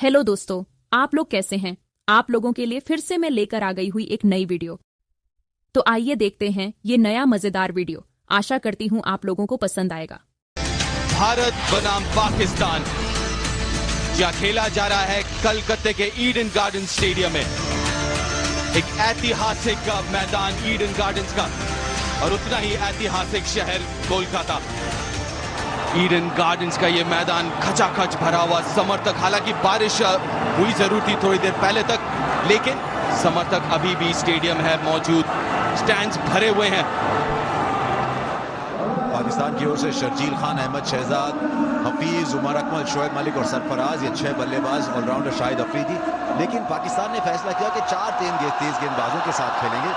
Hello दोस्तों, आप लोग कैसे हैं? आप लोगों के लिए फिर से मैं लेकर आ गई हुई एक नई वीडियो। तो आइए देखते हैं ये नया मजेदार वीडियो। आशा करती हूँ आप लोगों को पसंद आएगा। भारत बनाम पाकिस्तान क्या खेला जा रहा है कलकत्ते के ईडन गार्डन स्टेडियम में। एक ऐतिहासिक मैदान ईडन गार्डन्स का और उतना ही ऐतिहासिक शहर कोलकाता। ईडन गार्डन्स का ये मैदान खचाखच भरा हुआ समर्थक, हालांकि बारिश हुई जरूर थी थोड़ी देर पहले तक, लेकिन समर्थक अभी भी स्टेडियम है मौजूद, स्टैंड्स भरे हुए हैं। पाकिस्तान की ओर से शर्जील खान, अहमद शहजाद, हफीज, उमर अकमल, शोएब मलिक और सरफराज, ये 6 बल्लेबाज, ऑलराउंडर शाहिद अफरीदी। लेकिन पाकिस्तान ने फैसला किया कि 4 तेज गेंदबाजों के साथ खेलेंगे।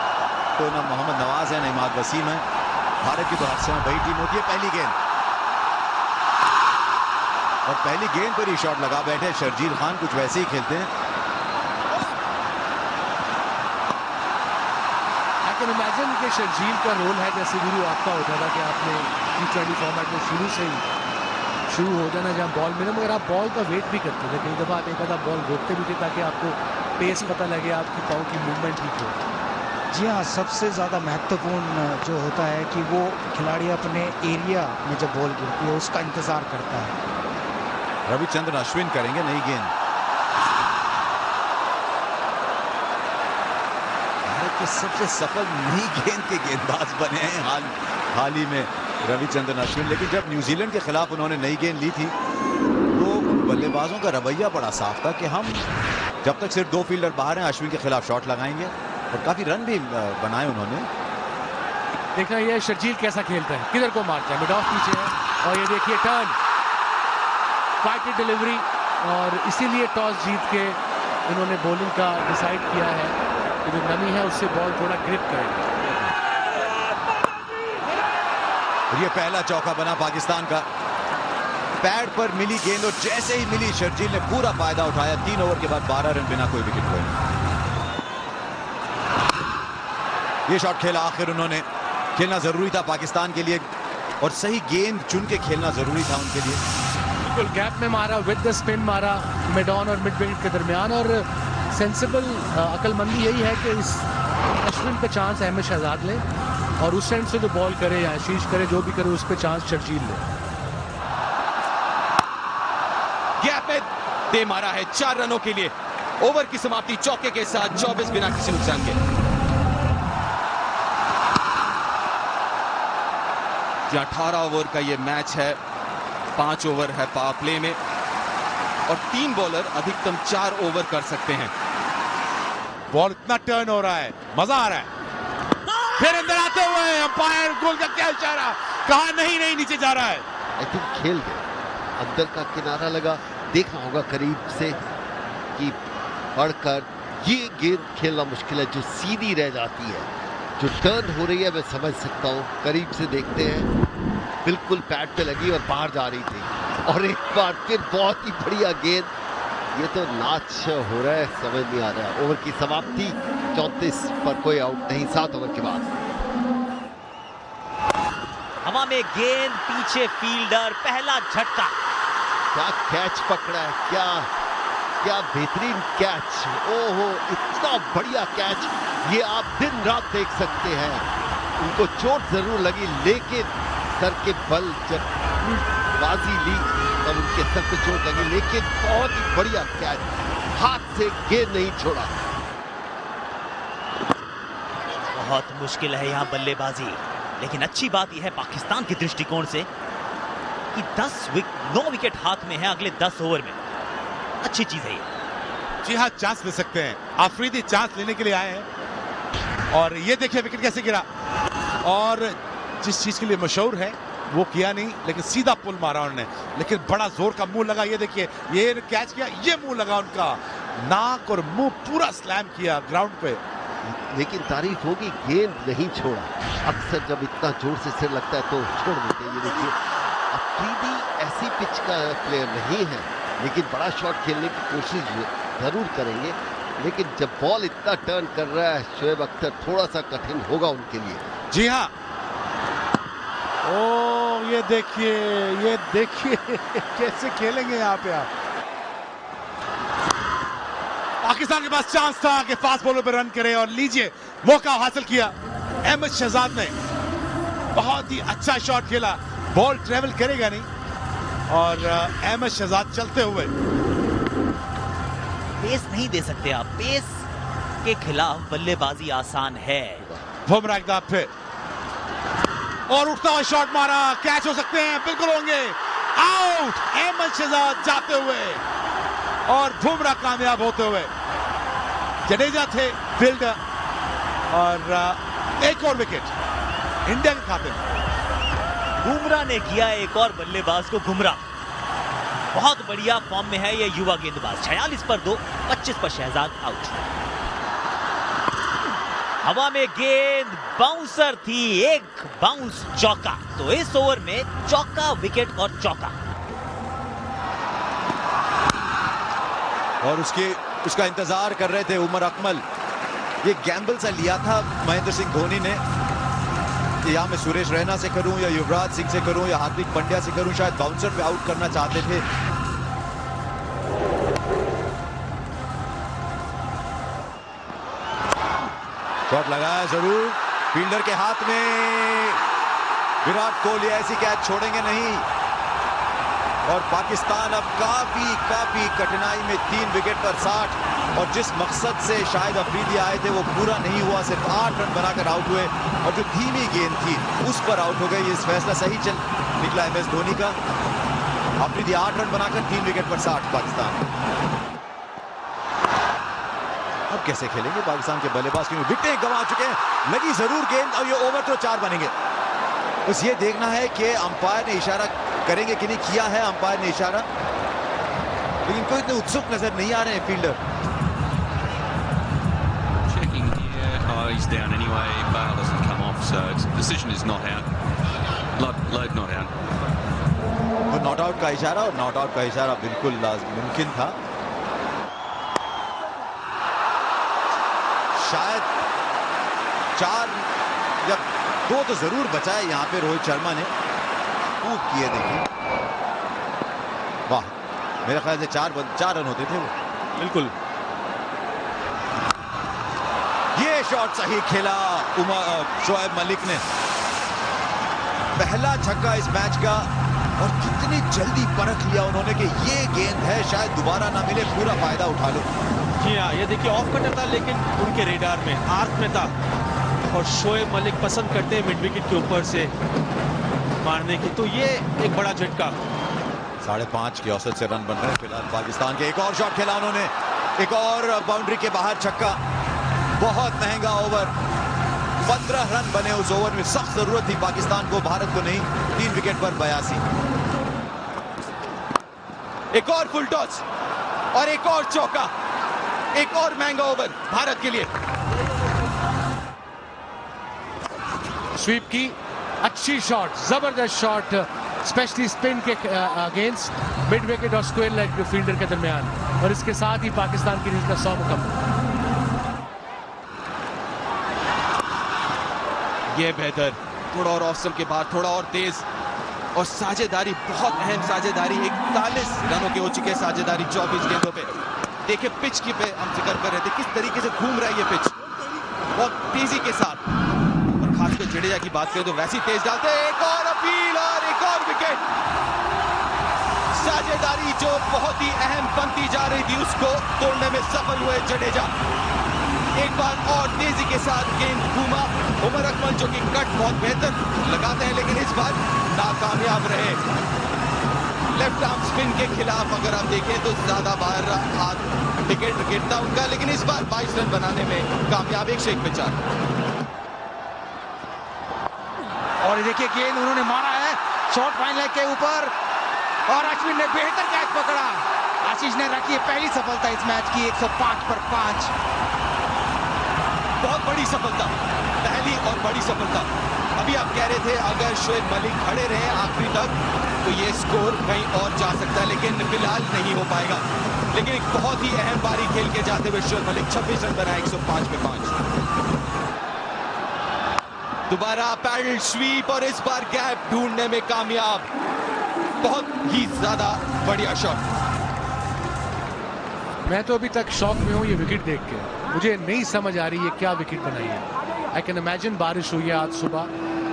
तो ना मोहम्मद नवाज है, ना इमाद वसीम है। भारत की तो हर समय वही टीम होती है। पहली गेंद और पहली गेंद पर ही शॉट लगा बैठे शर्जील खान, कुछ वैसे ही खेलते हैं। आई कैन इमेजिन कि शर्जील का रोल है जैसे गुरु आपका होता था कि आपने T20 फॉर्मेट में शुरू हो जाना जहाँ बॉल मिले, मगर आप बॉल का वेट भी करते थे। कई दफ़ा आप एक आधा बॉल रोकते भी थे ताकि आपको पेस पता लगे, आपकी पाँव की मूवमेंट ठीक हो। जी हाँ, सबसे ज़्यादा महत्वपूर्ण जो होता है कि वो खिलाड़ी अपने एरिया में जब बॉल गिरती है उसका इंतज़ार करता है। रविचंद्रन अश्विन करेंगे नई गेंद। भारत के सबसे सफल नई गेंद के गेंदबाज बने हैं हाल ही में रविचंद्रन अश्विन। लेकिन जब न्यूजीलैंड के खिलाफ उन्होंने नई गेंद ली थी तो बल्लेबाजों का रवैया बड़ा साफ था कि हम जब तक सिर्फ 2 फील्डर बाहर हैं अश्विन के खिलाफ शॉट लगाएंगे, और काफी रन भी बनाए उन्होंने। देखना ये शर्जील कैसा खेलता है, किधर को मारता है। मिड ऑफ पीछे है और ये देखिए टर्न, फाइटेड डिलीवरी, और इसीलिए टॉस जीत के इन्होंने बॉलिंग का डिसाइड किया है कि जो नमी है उससे बॉल थोड़ा ग्रिप करेगा। ये पहला चौका बना पाकिस्तान का। पैड पर मिली गेंद और जैसे ही मिली शर्जील ने पूरा फायदा उठाया। 3 ओवर के बाद 12 रन बिना कोई विकेट खोए। ये शॉट खेला आखिर उन्होंने, खेलना जरूरी था पाकिस्तान के लिए और सही गेंद चुन के खेलना जरूरी था उनके लिए। बिल्कुल गैप में मारा, विद द स्पिन मारा, मिड ऑन और मिड विकेट के दरमियान। और सेंसिबल अकलमंदी यही है कि इस अश्विन पे चांस अहमद शहजाद ले और उस एंड से जो बॉल करे या आशीष करे, जो भी करे उस पे चांस शर्जील ले। गैप में दे मारा है 4 रनों के लिए। ओवर की समाप्ति चौके के साथ 24 बिना किसी नुकसान के। 18 ओवर का ये मैच है, 5 ओवर है पावर प्ले में और 3 बॉलर अधिकतम 4 ओवर कर सकते हैं। बॉल इतना टर्न हो रहा है, मजा आ रहा है। फिर अंदर आते हुए अंपायर गोल का क्या इशारा, कहा नहीं नीचे जा रहा है। आई थिंक खेल गए, अंदर का किनारा लगा, देखना होगा करीब से कि पढ़कर ये गेंद खेलना मुश्किल है जो सीधी रह जाती है। जो टर्न हो रही है मैं समझ सकता हूँ, करीब से देखते हैं, बिल्कुल पैड पे लगी और बाहर जा रही थी और एक बार फिर बहुत ही बढ़िया गेंद। ये तो नाच हो रहा है, समझ नहीं आ रहा। ओवर की समाप्ति 34 पर कोई आउट नहीं, 7 ओवर के बाद। हवा में गेंद, पीछे फील्डर, पहला झटका। क्या कैच पकड़ा है, क्या बेहतरीन कैच। ओहो, इतना बढ़िया कैच, ये आप दिन रात देख सकते हैं। उनको चोट जरूर लगी लेकिन सर के बल जब बाजी ली तब उनके सर पे चोट लगी, लेकिन बहुत ही बढ़िया कैच, हाथ से गेंद नहीं छोड़ा। बहुत मुश्किल है यहाँ बल्लेबाजी, लेकिन अच्छी बात यह है पाकिस्तान के दृष्टिकोण से कि 9 विकेट हाथ में है अगले 10 ओवर में। अच्छी चीज है ये। जी हाँ, चांस ले सकते हैं। अफरीदी चांस लेने के लिए आए हैं और ये देखिए विकेट कैसे गिरा, और जिस चीज के लिए मशहूर है वो किया नहीं, लेकिन सीधा पुल मारा उन्होंने, लेकिन बड़ा जोर का मुंह लगा। ये देखिए, ये कैच किया, ये मुंह लगा उनका, नाक और मुंह पूरा स्लैम किया ग्राउंड पे। लेकिन तारीफ होगी, गेंद नहीं छोड़ा। अक्सर जब इतना जोर से सिर लगता है तो छोड़ देते हैं। ये देखिए, अफरीदी ऐसी पिच का प्लेयर नहीं है, लेकिन बड़ा शॉट खेलने की कोशिश जरूर करेंगे। लेकिन जब बॉल इतना टर्न कर रहा है शोएब अख्तर, थोड़ा सा कठिन होगा उनके लिए। जी हाँ, ओ ये देखिए कैसे खेलेंगे यहाँ पे आप। पाकिस्तान के पास चांस था कि फास्ट बॉलर पर रन करे और लीजिए मौका हासिल किया। अहमद शहजाद ने बहुत ही अच्छा शॉट खेला, बॉल ट्रेवल करेगा नहीं और अहमद शहजाद चलते हुए। पेस नहीं दे सकते आप, पेस के खिलाफ बल्लेबाजी आसान है। बुमराह एक दफा फिर और उठता हुआ शॉट मारा, कैच हो सकते हैं, बिल्कुल होंगे, आउट। अहमद शहजाद जाते हुए और बुमराह कामयाब होते हुए। जडेजा थे फील्डर और एक और विकेट इंडिया के खाते में। बुमराह ने किया एक और बल्लेबाज को गुमराह। बहुत बढ़िया फॉर्म में है ये युवा गेंदबाज। 46 पर 2, 25 पर शहजाद आउट। हवा में गेंद बाउंसर थी, एक बाउंस चौका। तो इस ओवर में चौका, विकेट और चौका। और उसका इंतजार कर रहे थे उमर अकमल। ये गैम्बल सा लिया था महेंद्र सिंह धोनी ने कि या मैं सुरेश रैना से करूं या युवराज सिंह से करूं या हार्दिक पांड्या से करूं, शायद बाउंसर पे आउट करना चाहते थे। शॉट लगाया जरूर, फील्डर के हाथ में। विराट कोहली ऐसी कैच छोड़ेंगे नहीं और पाकिस्तान अब काफी कठिनाई में 3 विकेट पर 60 और जिस मकसद से शायद अफरीदी आए थे वो पूरा नहीं हुआ। सिर्फ 8 रन बनाकर आउट हुए और जो धीमी गेंद थी उस पर आउट हो गए। इस फैसला सही चल निकला MS धोनी का। अफरीदी 8 रन बनाकर 3 विकेट पर 60 पाकिस्तान। अब कैसे खेलेंगे पाकिस्तान के बल्लेबाज, क्योंकि विकेटें गंवा चुके हैं। लगी जरूर गेंद और ये ओवर तो 4 बनेंगे। बस ये देखना है कि अंपायर ने इशारा करेंगे कि नहीं। किया है अंपायर ने इशारा, लेकिन कोई इतने उत्सुक नजर नहीं आ रहे हैं fielder. Checking here. Oh, he's down anyway. Bale doesn't come off, so the decision is not out. Load not out. तो नॉट आउट का इशारा, और नॉट आउट का इशारा बिल्कुल मुमकिन था। शायद 4 या 2 तो जरूर बचाए यहां पे रोहित शर्मा ने। खूब किए, देखिए, वाह। मेरे ख्याल से 4 रन होते थे वो। बिल्कुल। ये शॉट सही खेला शोएब मलिक ने। पहला छक्का इस मैच का और कितनी जल्दी परख लिया उन्होंने कि ये गेंद है, शायद दोबारा ना मिले, पूरा फायदा उठा लो। जी हाँ, ये देखिए ऑफ कटर था लेकिन उनके रेडार में, आर्क में था और शोएब मलिक पसंद करते हैं मिड विकेट के ऊपर से मारने की, तो ये एक बड़ा झटका। 5.5 की औसत से रन बन रहे हैं फिलहाल पाकिस्तान के। एक और शॉट खेला उन्होंने, एक और बाउंड्री के बाहर छक्का। बहुत महंगा ओवर, 15 रन बने उस ओवर में। सख्त जरूरत थी पाकिस्तान को, भारत को नहीं। 3 विकेट पर 82। एक और फुल टॉस और एक और चौका, एक और महंगा ओवर भारत के लिए। स्वीप की अच्छी शॉट, जबरदस्त शॉट, स्पेशली स्पिन के अगेंस्ट मिड विकेट और स्क्वायर लेग फील्डर के दरमियान, और इसके साथ ही पाकिस्तान की इनिंग्स का 100 मुकम्मल। ये बेहतर, थोड़ा और ऑफ के बाद थोड़ा और तेज और साझेदारी, बहुत अहम साझेदारी। 41 रनों के हो चुके हैं साझेदारी 24 गेंदों पे। देखिए पिच की पे हम जिक्र कर रहे थे, किस तरीके से घूम रहा है ये पिच, बहुत तेजी के साथ। और खासकर जडेजा की बात करें तो वैसी तेज डालते हैं। एक और अपील और एक और विकेट। साझेदारी जो बहुत ही अहम बनती जा रही थी उसको तोड़ने में सफल हुए जडेजा। एक बार और तेजी के साथ गेंद घूमा। उमर अकमल जो कि कट बहुत बेहतर लगाते हैं लेकिन इस बार नाकामयाब रहे। लेफ्ट आर्म स्पिन के खिलाफ अगर आप देखें तो ज्यादा बाहर हाथ विकेट था उनका, लेकिन इस बार 22 रन बनाने में कामयाब। 101 पे 4। और देखिए गेंद उन्होंने मारा है शॉर्ट फाइन लेग के ऊपर और अश्विन ने बेहतर कैच पकड़ा। आशीष ने रखी है पहली सफलता इस मैच की, 105 पर 5। बहुत बड़ी सफलता, पहली और बड़ी सफलता। अभी आप कह रहे थे अगर शोएब मलिक खड़े रहे आखिरी तक तो ये स्कोर कहीं और जा सकता है, लेकिन फिलहाल नहीं हो पाएगा। लेकिन एक बहुत ही अहम पारी खेल के जाते हुए शोएब मलिक 26 रन बनाए 105 पे 5। दोबारा पैडल स्वीप और इस बार गैप ढूंढने में कामयाब। बहुत ही ज्यादा बढ़िया शॉट। मैं तो अभी तक शॉक में हूँ ये विकेट देख के। मुझे नहीं समझ आ रही है क्या विकेट बनाई है। आई कैन इमेजिन बारिश हुई है आज सुबह,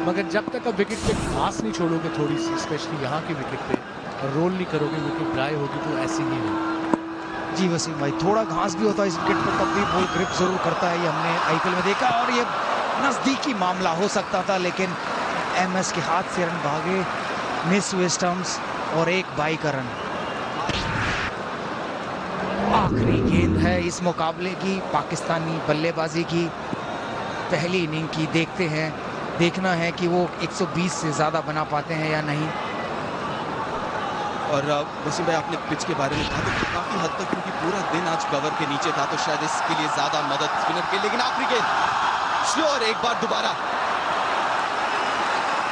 मगर जब तक अब विकेट पे घास नहीं छोड़ोगे थोड़ी सी, स्पेशली यहाँ की विकेट पे, और रोल नहीं करोगे, विकेट ड्राई होगी तो ऐसी ही होगी। जी वसीम भाई, थोड़ा घास भी होता है इस विकेट पर तब भी बॉल ग्रिप जरूर करता है, ये हमने आईपीएल में देखा। और ये नजदीकी मामला हो सकता था, लेकिन एमएस के हाथ से रन भागे, मिस हुए स्टंप्स और एक बाई का रन। आखिरी गेंद है इस मुकाबले की, पाकिस्तानी बल्लेबाजी की पहली इनिंग की। देखते हैं, देखना है कि वो 120 से ज़्यादा बना पाते हैं या नहीं। और वसीम भाई, आपने पिच के बारे में कहा तो काफी हद तक, क्योंकि पूरा दिन आज कवर के नीचे था, तो शायद इसके लिए ज्यादा मदद स्पिनर के। लेकिन आखिरी गेंद स्लो, और एक बार दोबारा,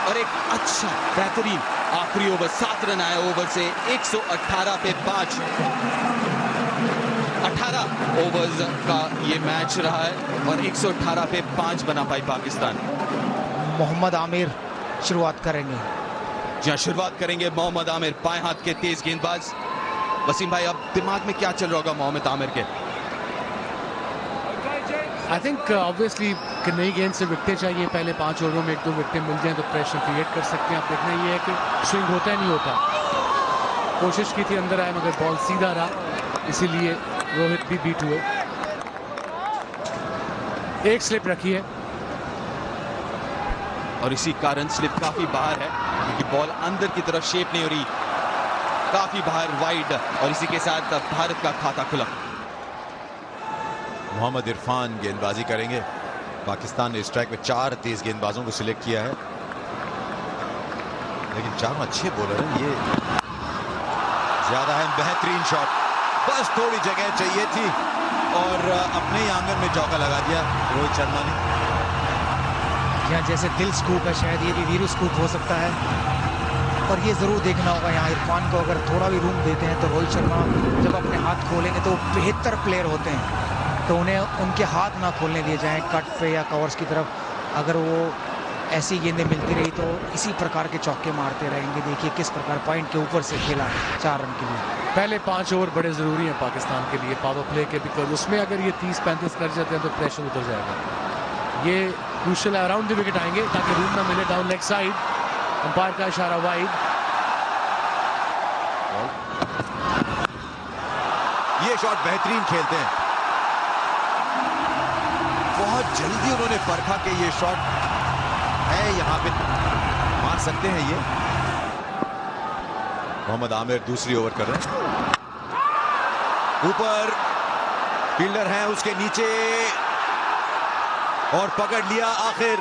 और एक अच्छा बेहतरीन आखिरी ओवर। 7 रन आए ओवर से, 118 पे 5। 18 ओवर्स का ये मैच रहा है और 118 पे 5 बना पाई पाकिस्तान। मोहम्मद आमिर शुरुआत करेंगे। जहां शुरुआत करेंगे मोहम्मद आमिर, बाएं हाथ के तेज गेंदबाज। वसीम भाई, अब दिमाग में क्या चल रहा होगा मोहम्मद आमिर के? आई थिंक ऑब्वियसली कि नई गेंद से विकेटें चाहिए। पहले 5 ओवरों में 1-2 विकेटें मिल जाएं तो प्रेशर क्रिएट कर सकते हैं। अब देखना ये है कि स्विंग होता है नहीं होता। कोशिश की थी अंदर आए, मगर बॉल सीधा रहा, इसीलिए रोहित भी बीट हुए। एक स्लिप रखी है और इसी कारण स्लिप काफी बाहर है, क्योंकि बॉल अंदर की तरफ शेप नहीं हो रही, काफी बाहर वाइड, और इसी के साथ भारत का खाता खुला। मोहम्मद इरफान गेंदबाजी करेंगे। पाकिस्तान ने स्ट्राइक में 4 तेज गेंदबाजों को सिलेक्ट किया है, लेकिन 4 अच्छे बॉलर हैं। ये ज्यादा है, बेहतरीन शॉट, बस थोड़ी जगह चाहिए थी और अपने ही आंगन में चौका लगा दिया रोहित शर्मा ने। यहाँ जैसे दिल स्कूप है, शायद ये भी वीरू स्कूप हो सकता है। और ये जरूर देखना होगा यहाँ इरफान को, अगर थोड़ा भी रूम देते हैं तो रोहित शर्मा जब अपने हाथ खोलेंगे तो बेहतर प्लेयर होते हैं, तो उन्हें उनके हाथ ना खोलने दिए जाएं कट पे या कवर्स की तरफ। अगर वो ऐसी गेंदें मिलती रही तो इसी प्रकार के चौके मारते रहेंगे। देखिए किस प्रकार पॉइंट के ऊपर से खेला 4 रन के लिए। पहले 5 ओवर बड़े ज़रूरी हैं पाकिस्तान के लिए पावर प्ले के, बिकॉज उसमें अगर ये 30-35 कर जाते हैं तो प्रेशर उतर जाएगा। ये क्रूशियल अराउंड द विकेट आएंगे ताकि रूम ना मिले डाउन लेग साइड। अंपायर का इशारा वाइड। ये शॉट बेहतरीन खेलते हैं, बहुत जल्दी उन्होंने परखा कि ये शॉट है, यहाँ पे मार सकते हैं ये। मोहम्मद आमिर दूसरी ओवर कर रहे हैं। ऊपर फील्डर हैं, उसके नीचे, और पकड़ लिया आखिर,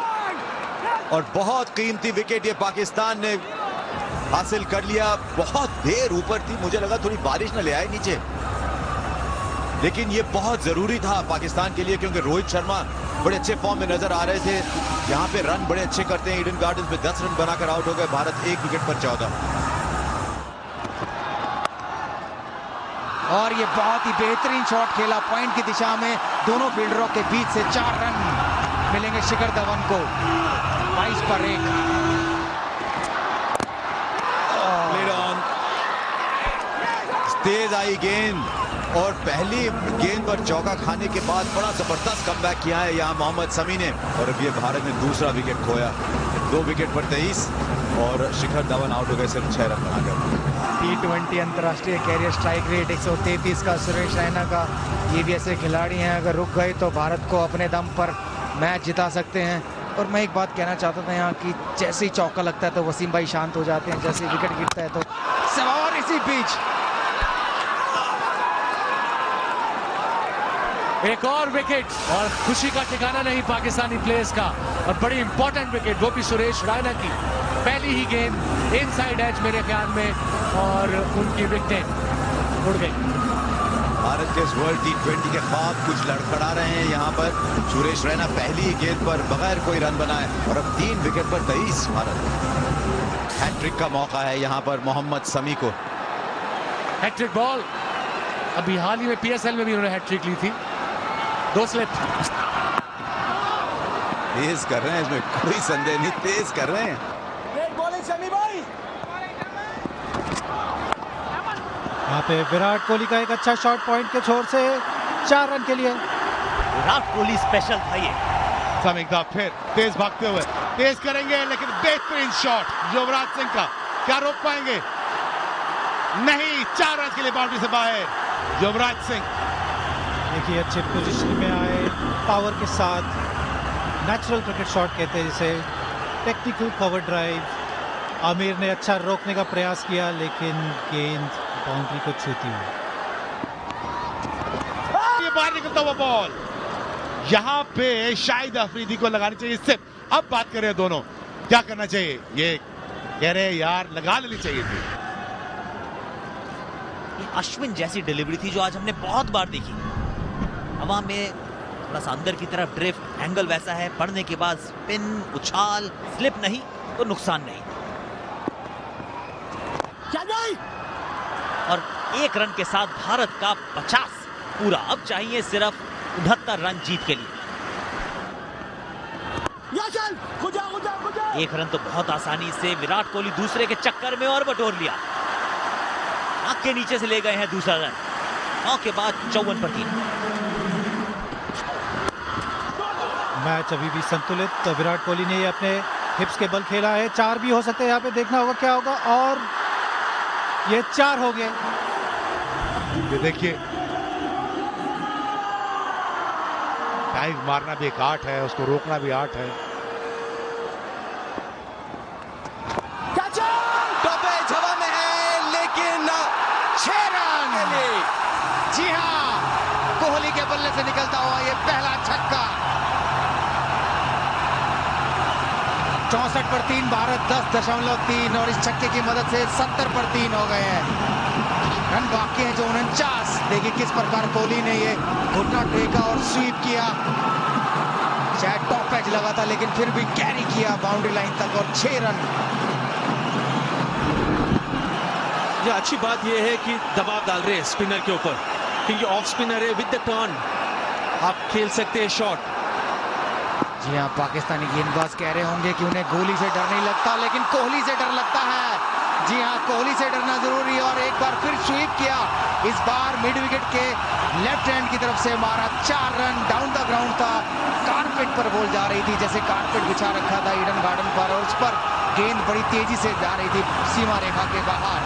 और बहुत कीमती विकेट ये पाकिस्तान ने हासिल कर लिया। बहुत देर ऊपर थी, मुझे लगा थोड़ी बारिश न ले आए नीचे, लेकिन ये बहुत जरूरी था पाकिस्तान के लिए, क्योंकि रोहित शर्मा बड़े अच्छे फॉर्म में नजर आ रहे थे। यहाँ पे रन बड़े अच्छे करते हैं। ईडन गार्डन्स में 10 रन बनाकर आउट हो गए भारत, 1 विकेट पर 14। और ये बहुत ही बेहतरीन शॉट खेला पॉइंट की दिशा में, दोनों फील्डरों के बीच से 4 रन मिलेंगे शिखर धवन को। 22 पर 1। तेज आई गेंद, और पहली गेंद पर चौका खाने के बाद बड़ा जबरदस्त कमबैक किया है यहाँ मोहम्मद शमी ने, और अब ये भारत ने दूसरा विकेट खोया। 2 विकेट पर 23, और शिखर धवन आउट हो गए सिर्फ 6 रन बनाकर। T20 अंतर्राष्ट्रीय कैरियर स्ट्राइक रेट 133 का सुरेश रैना का। ये भी ऐसे खिलाड़ी हैं, अगर रुक गए तो भारत को अपने दम पर मैच जिता सकते हैं। और मैं एक बात कहना चाहता था यहाँ कि जैसे ही चौका लगता है तो वसीम भाई शांत हो जाते हैं, जैसे विकेट गिरता है तो सवार इसी बीच। एक और विकेट, और खुशी का ठिकाना नहीं पाकिस्तानी प्लेयर्स का, और बड़ी इंपॉर्टेंट विकेट, वो भी सुरेश रैना की। पहली ही गेंद इनसाइड एज मेरे ख्याल में, और उनकी विकेटें उड़ गई। भारत के इस वर्ल्ड T20 के ख्वाब कुछ लड़खड़ा रहे हैं यहाँ पर। सुरेश रैना पहली ही गेंद पर बगैर कोई रन बनाए, और अब 3 विकेट पर 23 भारत। हैट्रिक का मौका है यहाँ पर मोहम्मद शमी को। हैट्रिक बॉल, अभी हाल ही में PSL में भी उन्होंने हैट्रिक ली थी। 2 स्लिप तेज कर रहे हैं, इसमें कोई संदेह नहीं, तेज कर रहे हैं। यहाँ पे विराट कोहली का एक अच्छा शॉट पॉइंट के छोर से 4 रन के लिए। विराट कोहली स्पेशल था ये। समीकदा फिर तेज भागते हुए तेज करेंगे, लेकिन बेहतरीन शॉट युवराज सिंह का, क्या रोक पाएंगे? नहीं, 4 रन के लिए बाउंड्री से बाहर युवराज सिंह। देखिए अच्छे पोजीशन में आए, पावर के साथ, नेचुरल क्रिकेट शॉट कहते हैं जिसे, टेक्निकल कवर ड्राइव। आमिर ने अच्छा रोकने का प्रयास किया लेकिन गेंद बाउंड्री को छूती हुई। ये बाहर निकलता हुआ बॉल, यहां पे शाहिद अफरीदी को लगानी चाहिए सिर्फ। अब बात करें दोनों, क्या करना चाहिए? ये कह रहे यार लगा लेनी चाहिए थी। ये अश्विन जैसी डिलीवरी थी जो आज हमने बहुत बार देखी। हवा में थोड़ा सा अंदर की तरफ ड्रिफ्ट, एंगल वैसा है, पड़ने के बाद स्पिन, उछाल, स्लिप नहीं तो नुकसान नहीं। और 1 रन के साथ भारत का 50 पूरा। अब चाहिए सिर्फ 69 रन जीत के लिए। 1 रन तो बहुत आसानी से विराट कोहली दूसरे के चक्कर में और बटोर लिया। आंख के नीचे से ले गए हैं दूसरा रन। 9 के बाद 54 पर 3। मैच अभी भी संतुलित। तो विराट कोहली ने अपने हिप्स के बल खेला है। 4 भी हो सकते हैं, यहाँ पे देखना होगा क्या होगा। और ये 4 हो गए। ये देखिए, डाइव मारना भी एक आर्ट है, उसको रोकना भी आर्ट है। टॉपेज हवा में है, लेकिन 6 रन। जी हाँ, कोहली के बल्ले से निकलता हुआ ये पहला छक्का। 64 पर 3, भारत 10.3 और इस छक्के की मदद से 70 पर 3 हो गए हैं। रन बाकी है जो 49। देखिए किस प्रकार कोहली ने ये घुटना टेका और स्वीप किया। शायद टॉप एज लगा था लेकिन फिर भी कैरी किया बाउंड्री लाइन तक और 6 रन। ये अच्छी बात यह है कि दबाव डाल रहे हैं स्पिनर के ऊपर, क्योंकि ऑफ स्पिनर है। विद द टर्न आप खेल सकते हैं शॉट। जी हाँ, पाकिस्तानी गेंदबाज कह रहे होंगे कि उन्हें गोली से डर नहीं लगता, लेकिन कोहली से डर लगता है। जी हाँ, कोहली से डरना जरूरी है। और एक बार फिर स्वीप किया, इस बार मिड विकेट के लेफ्ट हैंड की तरफ से मारा। 4 रन। डाउन द ग्राउंड था, कारपेट पर बॉल जा रही थी, जैसे कारपेट बिछा रखा था ईडन गार्डन पर, और उस पर गेंद बड़ी तेजी से जा रही थी सीमा रेखा के बाहर।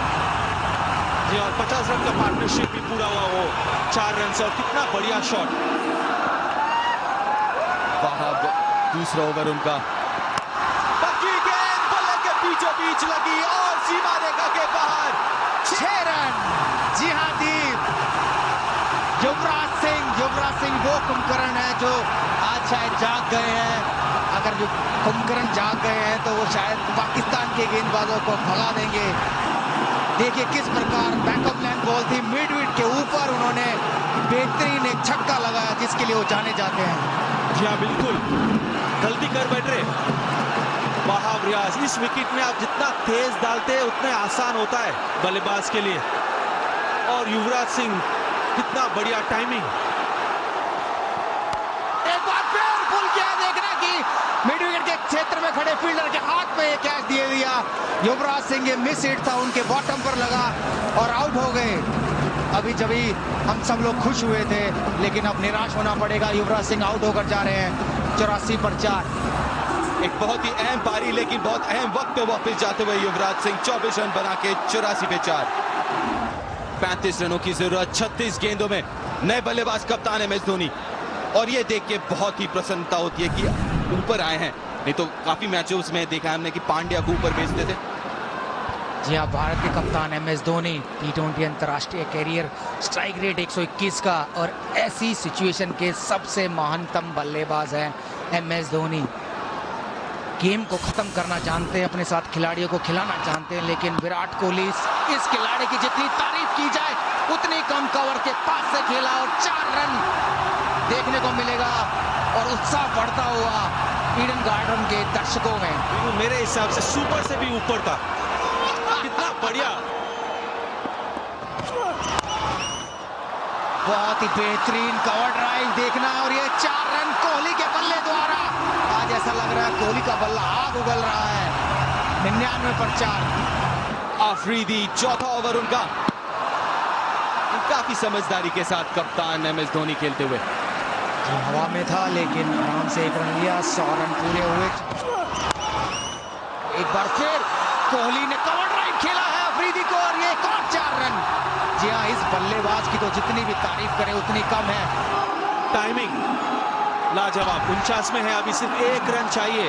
जी और 50 रन का पार्टनरशिप भी पूरा हुआ वो 4 रन से। और कितना बढ़िया शॉट। वहाब दूसरा ओवर उनका, पक्की गेंद बल्ले के बीचों बीच लगी और सीमा रेखा के बाहर। 6 रन। जी हाँ दीप, युवराज सिंह वो कुंभकर्ण है जो आज शायद जाग गए हैं। अगर जो कुंभकर्ण जाग गए हैं तो वो शायद पाकिस्तान के गेंदबाजों को भगा देंगे। देखिए किस प्रकार बैकअप लेंथ बॉल थी, मिड विकेट के ऊपर उन्होंने बेहतरीन एक छक्का लगाया जिसके लिए वो जाने जाते हैं। जी हाँ बिल्कुल, गलती कर बैठ रहे वहाब रियाज। इस विकेट में आप जितना तेज डालते हैं उतना आसान होता है बल्लेबाज के लिए। और युवराज सिंह कितना बढ़िया टाइमिंग। एक बार फिर पुल किया, देखना कि मिड विकेट के क्षेत्र में खड़े फील्डर के हाथ में ये कैच दे दिया युवराज सिंह। ये मिस हिट था, उनके बॉटम पर लगा और आउट हो गए। अभी जभी हम सब लोग खुश हुए थे, लेकिन अब निराश होना पड़ेगा। युवराज सिंह आउट होकर जा रहे हैं 84 पर 4। एक बहुत ही अहम पारी, लेकिन बहुत अहम वक्त पे वापस जाते हुए युवराज सिंह 24 रन बना के 84 पे 4। 35 रनों की जरूरत 36 गेंदों में। नए बल्लेबाज कप्तान है MS धोनी, और ये देख के बहुत ही प्रसन्नता होती है कि ऊपर आए हैं। नहीं तो काफी मैचेस में देखा हमने कि पांड्या को ऊपर भेजते थे। जी हाँ, भारत के कप्तान MS धोनी T20 अंतर्राष्ट्रीय कैरियर, स्ट्राइक रेट 121 का, और ऐसी सिचुएशन के सबसे महानतम बल्लेबाज हैं MS धोनी। गेम को खत्म करना जानते हैं, अपने साथ खिलाड़ियों को खिलाना जानते हैं, लेकिन विराट कोहली इस खिलाड़ी की जितनी तारीफ की जाए उतनी कम। कवर के पास से खेला और 4 रन देखने को मिलेगा और उत्साह बढ़ता हुआ ईडन गार्डन के दर्शकों में। मेरे हिसाब से सुपर से भी ऊपर था। कितना बढ़िया, बहुत ही बेहतरीन कवर ड्राइव देखना। और ये 4 रन कोहली के बल्ले द्वारा। आज ऐसा लग रहा है कोहली का बल्ला आग उगल रहा है। 99 पर 4। आफरीदी चौथा ओवर उनका। काफी समझदारी के साथ कप्तान MS धोनी खेलते हुए। हवा में था लेकिन आराम से एक रन लिया, 100 रन पूरे हुए। एक बार फिर कोहली ने कवर ड्राइव खेला है अफरीदी को और ये एक और 4 रन। जी हाँ, इस बल्लेबाज की तो जितनी भी तारीफ करें उतनी कम है। टाइमिंग लाजवाब, 49 में है, अभी सिर्फ 1 रन चाहिए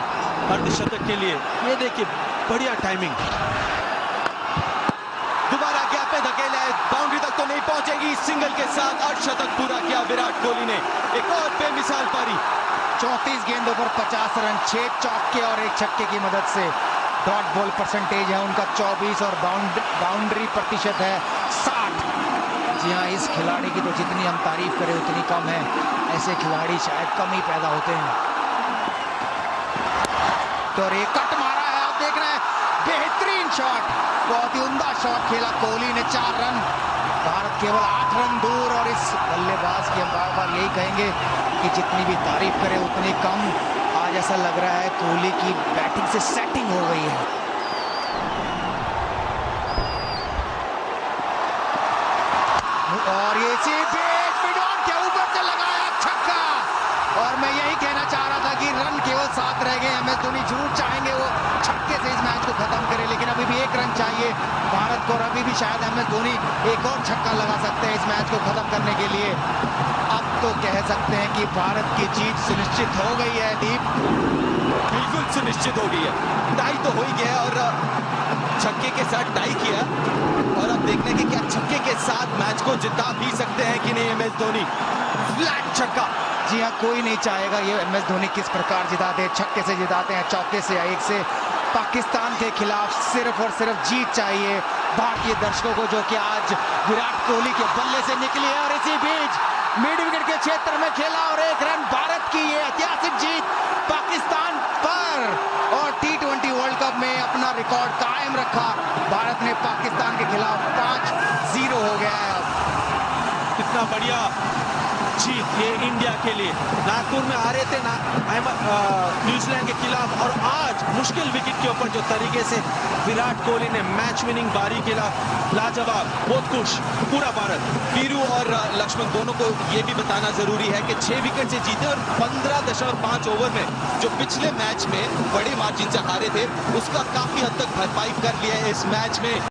अर्धशतक के लिए। ये देखिए बढ़िया टाइमिंग। दोबारा गैप पे धकेला है, बाउंड्री तक तो नहीं पहुंचेगी। सिंगल के साथ अर्धशतक पूरा किया विराट कोहली ने। एक और बेमिसाल पारी। 34 गेंदों पर 50 रन, 6 चौके और 1 छक्के की मदद से। डॉट बॉल परसेंटेज है उनका 24 और बाउंड्री प्रतिशत है 60। जी हाँ, इस खिलाड़ी की तो जितनी हम तारीफ करें उतनी कम है। ऐसे खिलाड़ी शायद कम ही पैदा होते हैं। तो एक कट मारा है, आप देख रहे हैं, बेहतरीन शॉट, बहुत ही उम्दा शॉट खेला कोहली ने। 4 रन, भारत केवल 8 रन दूर। और इस बल्लेबाज की हम बार बार यही कहेंगे कि जितनी भी तारीफ करें उतनी कम। आज ऐसा लग रहा है कोहली की बैटिंग से सेटिंग हो गई है। और ये मिडऑन के ऊपर से लगाया छक्का। और मैं यही कहना चाह रहा था कि रन केवल 7 रह गए। MS धोनी जरूर चाहेंगे वो छक्के से इस मैच को खत्म करे, लेकिन अभी भी 1 रन चाहिए भारत को। और अभी भी शायद MS धोनी एक और छक्का लगा सकते हैं इस मैच को खत्म करने के लिए। अब तो कह सकते हैं कि भारत की जीत सुनिश्चित हो गई है। दीप, बिल्कुल सुनिश्चित हो गई है। टाई तो हो ही गया और छक्के के साथ टाई किया। और अब देखने की क्या छक्के के साथ मैच को जिता भी सकते हैं कि नहीं MS धोनी। फ्लैट छक्का। जी हाँ, कोई नहीं चाहेगा ये MS धोनी किस प्रकार जिताते हैं। छक्के से जिताते हैं, चौके से या 1 से। पाकिस्तान के खिलाफ सिर्फ और सिर्फ जीत चाहिए भारतीय दर्शकों को, जो कि आज विराट कोहली के बल्ले से निकली है। और इसी बीच मिड विकेट के क्षेत्र में खेला और 1 रन। भारत की ये ऐतिहासिक जीत पाकिस्तान पर। और T20 वर्ल्ड कप में अपना रिकॉर्ड कायम रखा भारत ने। पाकिस्तान के खिलाफ 5-0 हो गया है अब। कितना बढ़िया जीत ये इंडिया के लिए। नागपुर में आ रहे थे न्यूजीलैंड के खिलाफ, और आज मुश्किल विकेट के ऊपर जो तरीके से विराट कोहली ने मैच विनिंग बारी खेला, लाजवाब, बहुत खुश पूरा भारत। वीरू और लक्ष्मण दोनों को ये भी बताना जरूरी है कि 6 विकेट से जीते और 15.5 ओवर में जो पिछले मैच में बड़े मार्जिन से हारे थे उसका काफी हद तक भरपाई कर लिया है इस मैच में।